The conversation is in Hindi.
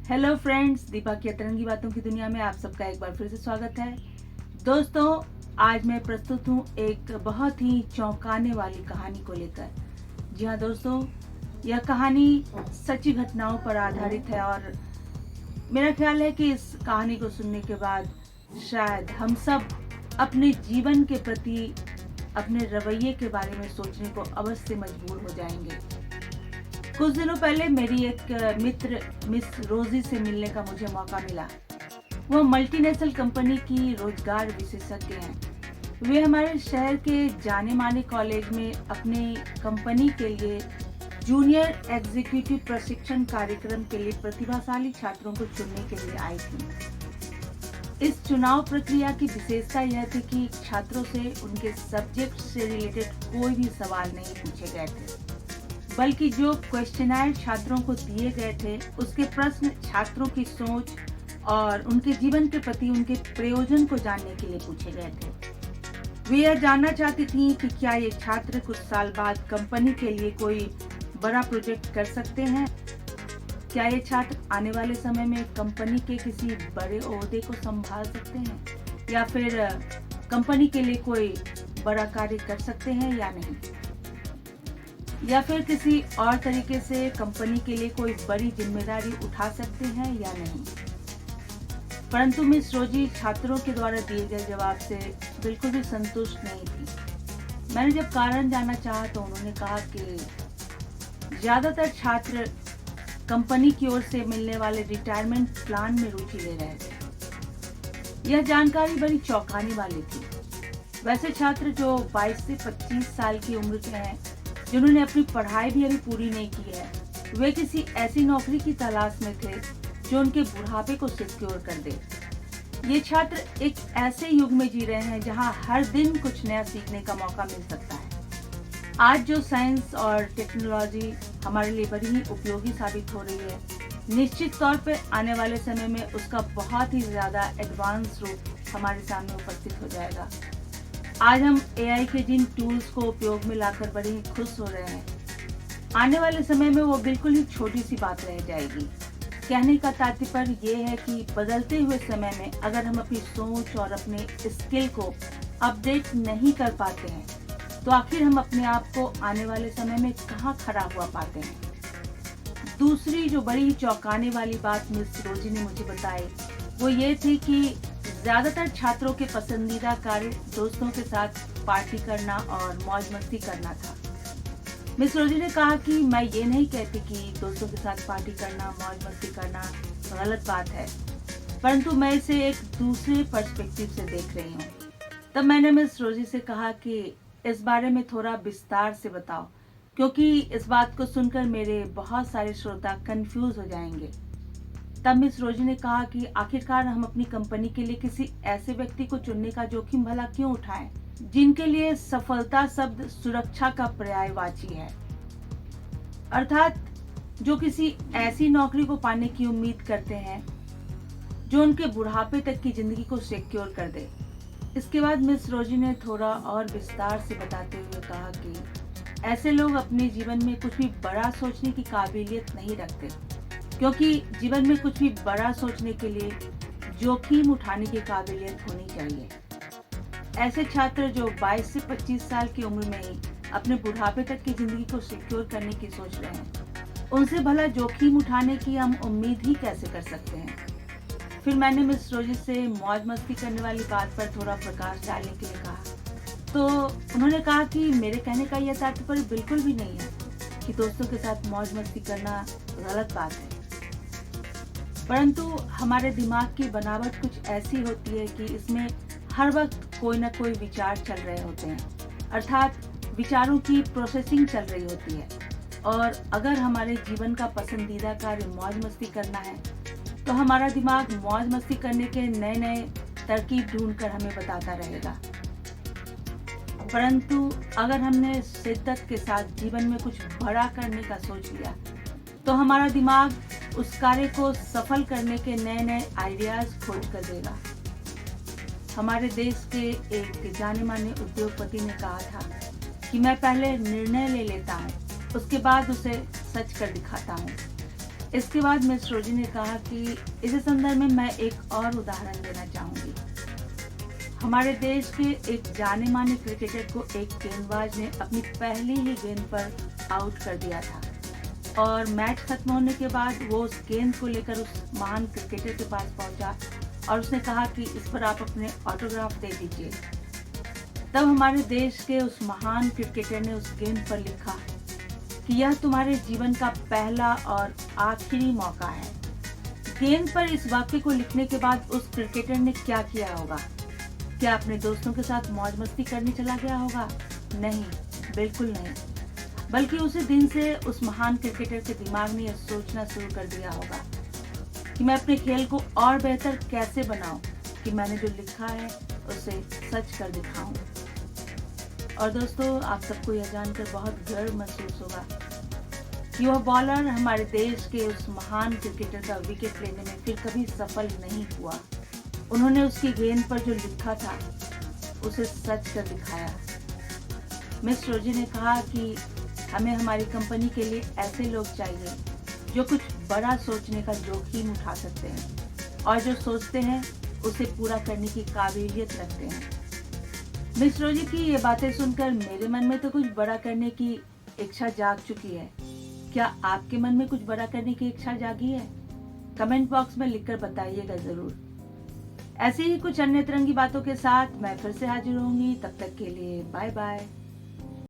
हेलो फ्रेंड्स, दीपा की अतरंगी बातों की दुनिया में आप सबका एक बार फिर से स्वागत है। दोस्तों, आज मैं प्रस्तुत हूँ एक बहुत ही चौंकाने वाली कहानी को लेकर। जी हाँ दोस्तों, यह कहानी सच्ची घटनाओं पर आधारित है और मेरा ख्याल है कि इस कहानी को सुनने के बाद शायद हम सब अपने जीवन के प्रति, अपने रवैये के बारे में सोचने को अवश्य मजबूर हो जाएंगे। कुछ दिनों पहले मेरी एक मित्र मिस रोजी से मिलने का मुझे मौका मिला। वह मल्टीनेशनल कंपनी की रोजगार विशेषज्ञ हैं। वे हमारे शहर के जाने माने कॉलेज में अपनी कंपनी के लिए जूनियर एग्जीक्यूटिव प्रशिक्षण कार्यक्रम के लिए प्रतिभाशाली छात्रों को चुनने के लिए आई थी। इस चुनाव प्रक्रिया की विशेषता यह थी कि छात्रों से उनके सब्जेक्ट से रिलेटेड कोई भी सवाल नहीं पूछे गए थे, बल्कि जो क्वेश्चनर छात्रों को दिए गए थे उसके प्रश्न छात्रों की सोच और उनके जीवन के प्रति उनके प्रयोजन को जानने के लिए पूछे गए थे। वे यह जानना चाहती थीं कि क्या ये छात्र कुछ साल बाद कंपनी के लिए कोई बड़ा प्रोजेक्ट कर सकते हैं, क्या ये छात्र आने वाले समय में कंपनी के किसी बड़े ओहदे को संभाल सकते हैं, या फिर कंपनी के लिए कोई बड़ा कार्य कर सकते हैं या नहीं, या फिर किसी और तरीके से कंपनी के लिए कोई बड़ी जिम्मेदारी उठा सकते हैं या नहीं। परंतु मिस रोजी छात्रों के द्वारा दिए गए जवाब से बिल्कुल भी संतुष्ट नहीं थी। मैंने जब कारण जानना चाहा तो उन्होंने कहा कि ज्यादातर छात्र कंपनी की ओर से मिलने वाले रिटायरमेंट प्लान में रुचि ले रहे थे। यह जानकारी बड़ी चौंकाने वाली थी। वैसे छात्र जो 22 से 25 साल की उम्र के हैं, जिन्होंने अपनी पढ़ाई भी अभी पूरी नहीं की है, वे किसी ऐसी नौकरी की तलाश में थे जो उनके बुढ़ापे को सिक्योर कर दे। ये छात्र एक ऐसे युग में जी रहे हैं जहां हर दिन कुछ नया सीखने का मौका मिल सकता है। आज जो साइंस और टेक्नोलॉजी हमारे लिए बड़ी ही उपयोगी साबित हो रही है, निश्चित तौर पर आने वाले समय में उसका बहुत ही ज्यादा एडवांस रूप हमारे सामने उपस्थित हो जाएगा। आज हम एआई के जिन टूल्स को उपयोग में लाकर बड़े ही खुश हो रहे हैं, आने वाले समय में वो बिल्कुल ही छोटी सी बात रह जाएगी। कहने का तात्पर्य ये है कि बदलते हुए समय में अगर हम अपनी सोच और अपने स्किल को अपडेट नहीं कर पाते हैं, तो आखिर हम अपने आप को आने वाले समय में कहाँ खड़ा हुआ पाते हैं। दूसरी जो बड़ी चौंकाने वाली बात मिस रोजी ने मुझे बताई वो ये थी कि ज्यादातर छात्रों के पसंदीदा कार्य दोस्तों के साथ पार्टी करना और मौज मस्ती करना था। मिस रोजी ने कहा कि मैं ये नहीं कहती कि दोस्तों के साथ पार्टी करना, मौज मस्ती करना गलत बात है, परंतु मैं इसे एक दूसरे पर्सपेक्टिव से देख रही हूँ। तब मैंने मिस रोजी से कहा कि इस बारे में थोड़ा विस्तार से बताओ, क्योंकि इस बात को सुनकर मेरे बहुत सारे श्रोता कंफ्यूज हो जाएंगे। तब मिस रोजी ने कहा कि आखिरकार हम अपनी कंपनी के लिए किसी ऐसे व्यक्ति को चुनने का जोखिम भला क्यों उठाएं, जिनके लिए सफलता शब्द सुरक्षा का पर्यायवाची है, अर्थात जो किसी ऐसी नौकरी को पाने की उम्मीद करते हैं जो उनके बुढ़ापे तक की जिंदगी को सिक्योर कर दे। इसके बाद मिस रोजी ने थोड़ा और विस्तार से बताते हुए कहा कि ऐसे लोग अपने जीवन में कुछ भी बड़ा सोचने की काबिलियत नहीं रखते, क्योंकि जीवन में कुछ भी बड़ा सोचने के लिए जोखिम उठाने की काबिलियत होनी चाहिए। ऐसे छात्र जो 22 से 25 साल की उम्र में ही अपने बुढ़ापे तक की जिंदगी को सिक्योर करने की सोच रहे हैं, उनसे भला जोखिम उठाने की हम उम्मीद ही कैसे कर सकते हैं। फिर मैंने मिस रोजी से मौज मस्ती करने वाली बात पर थोड़ा प्रकाश डालने के लिए कहा, तो उन्होंने कहा कि मेरे कहने का यह तात्पर्य बिल्कुल भी नहीं है कि दोस्तों के साथ मौज मस्ती करना गलत बात है, परंतु हमारे दिमाग की बनावट कुछ ऐसी होती है कि इसमें हर वक्त कोई ना कोई विचार चल रहे होते हैं, अर्थात विचारों की प्रोसेसिंग चल रही होती है। और अगर हमारे जीवन का पसंदीदा कार्य मौज मस्ती करना है, तो हमारा दिमाग मौज मस्ती करने के नए नए तरकीब ढूंढकर हमें बताता रहेगा। परंतु अगर हमने शिद्दत के साथ जीवन में कुछ बड़ा करने का सोच लिया, तो हमारा दिमाग उस कार्य को सफल करने के नए नए आइडियाज खोज कर देगा। हमारे देश के एक जाने माने उद्योगपति ने कहा था कि मैं पहले निर्णय ले लेता हूँ, उसके बाद उसे सच कर दिखाता हूँ। इसके बाद मिस रोजी ने कहा कि इस संदर्भ में मैं एक और उदाहरण देना चाहूंगी। हमारे देश के एक जाने माने क्रिकेटर को एक गेंदबाज ने अपनी पहली ही गेंद पर आउट कर दिया था और मैच खत्म होने के बाद वो उस गेंद को लेकर उस महान क्रिकेटर के पास पहुंचा और उसने कहा कि इस पर आप अपने ऑटोग्राफ दे दीजिए। तब हमारे देश के उस महान क्रिकेटर ने उस गेंद पर लिखा कि यह तुम्हारे जीवन का पहला और आखिरी मौका है। गेंद पर इस वाक्य को लिखने के बाद उस क्रिकेटर ने क्या किया होगा? क्या अपने दोस्तों के साथ मौज मस्ती करने चला गया होगा? नहीं, बिल्कुल नहीं। बल्कि उसी दिन से उस महान क्रिकेटर के दिमाग ने यह सोचना शुरू कर दिया होगा कि मैं अपने खेल को और बेहतर कैसे बनाऊं कि मैंने जो लिखा है उसे सच कर दिखाऊं। और दोस्तों, आप सबको यह जानकर बहुत गर्व महसूस होगा कि वह बॉलर हमारे देश के उस महान क्रिकेटर का विकेट लेने में फिर कभी सफल नहीं हुआ। उन्होंने उसकी गेंद पर जो लिखा था उसे सच कर दिखाया। मिस रोजी ने कहा कि हमें हमारी कंपनी के लिए ऐसे लोग चाहिए जो कुछ बड़ा सोचने का जोखिम उठा सकते हैं और जो सोचते हैं उसे पूरा करने की काबिलियत रखते हैं। मिस रोजी की ये बातें सुनकर मेरे मन में तो कुछ बड़ा करने की इच्छा जाग चुकी है। क्या आपके मन में कुछ बड़ा करने की इच्छा जागी है? कमेंट बॉक्स में लिखकर बताइएगा जरूर। ऐसी ही कुछ अन्य तरंगी बातों के साथ मैं फिर से हाजिर होंगी। तब तक के लिए बाय बाय।